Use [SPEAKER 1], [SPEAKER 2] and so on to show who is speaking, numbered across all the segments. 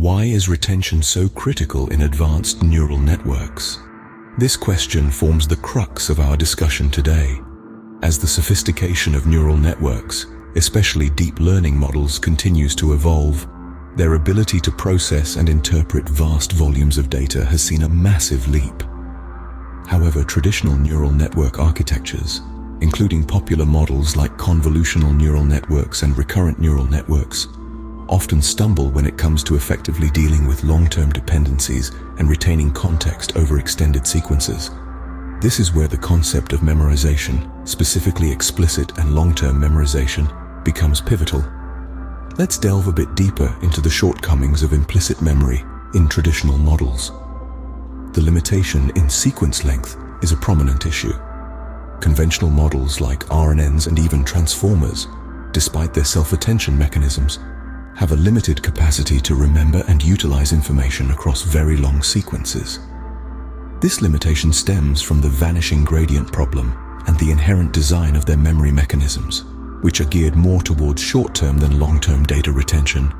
[SPEAKER 1] Why is retention so critical in advanced neural networks? This question forms the crux of our discussion today. As the sophistication of neural networks, especially deep learning models, continues to evolve, their ability to process and interpret vast volumes of data has seen a massive leap. However, traditional neural network architectures, including popular models like convolutional neural networks and recurrent neural networks, often stumble when it comes to effectively dealing with long-term dependencies and retaining context over extended sequences. This is where the concept of memorization, specifically explicit and long-term memorization, becomes pivotal. Let's delve a bit deeper into the shortcomings of implicit memory in traditional models. The limitation in sequence length is a prominent issue. Conventional models like RNNs and even transformers, despite their self-attention mechanisms, have a limited capacity to remember and utilize information across very long sequences. This limitation stems from the vanishing gradient problem and the inherent design of their memory mechanisms, which are geared more towards short-term than long-term data retention.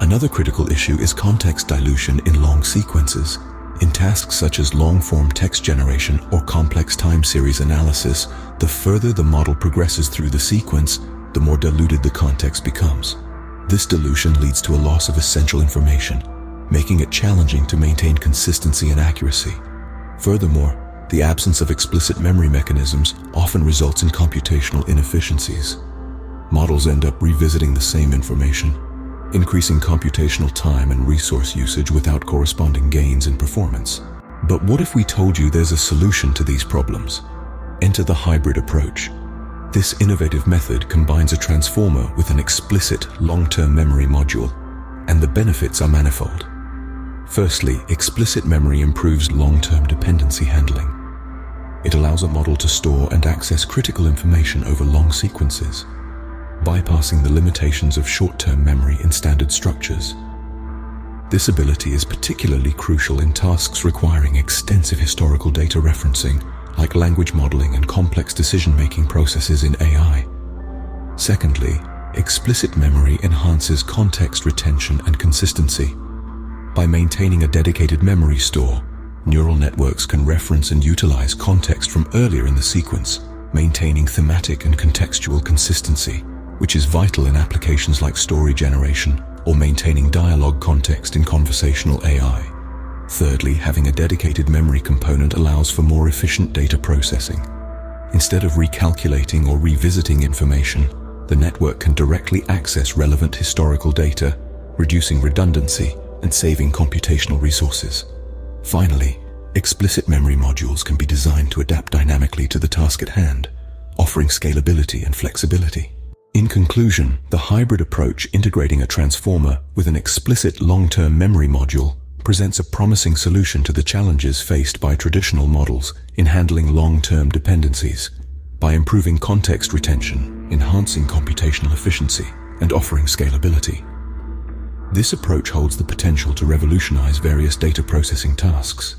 [SPEAKER 1] Another critical issue is context dilution in long sequences. In tasks such as long-form text generation or complex time series analysis, the further the model progresses through the sequence, the more diluted the context becomes. This dilution leads to a loss of essential information, making it challenging to maintain consistency and accuracy. Furthermore, the absence of explicit memory mechanisms often results in computational inefficiencies. Models end up revisiting the same information, increasing computational time and resource usage without corresponding gains in performance. But what if we told you there's a solution to these problems? Enter the hybrid approach. This innovative method combines a transformer with an explicit long-term memory module, and the benefits are manifold. Firstly, explicit memory improves long-term dependency handling. It allows a model to store and access critical information over long sequences, bypassing the limitations of short-term memory in standard structures. This ability is particularly crucial in tasks requiring extensive historical data referencing, like language modeling and complex decision-making processes in AI. Secondly, explicit memory enhances context retention and consistency. By maintaining a dedicated memory store, neural networks can reference and utilize context from earlier in the sequence, maintaining thematic and contextual consistency, which is vital in applications like story generation or maintaining dialogue context in conversational AI. Thirdly, having a dedicated memory component allows for more efficient data processing. Instead of recalculating or revisiting information, the network can directly access relevant historical data, reducing redundancy and saving computational resources. Finally, explicit memory modules can be designed to adapt dynamically to the task at hand, offering scalability and flexibility. In conclusion, the hybrid approach integrating a transformer with an explicit long-term memory module presents a promising solution to the challenges faced by traditional models in handling long-term dependencies. By improving context retention, enhancing computational efficiency, and offering scalability, this approach holds the potential to revolutionize various data processing tasks.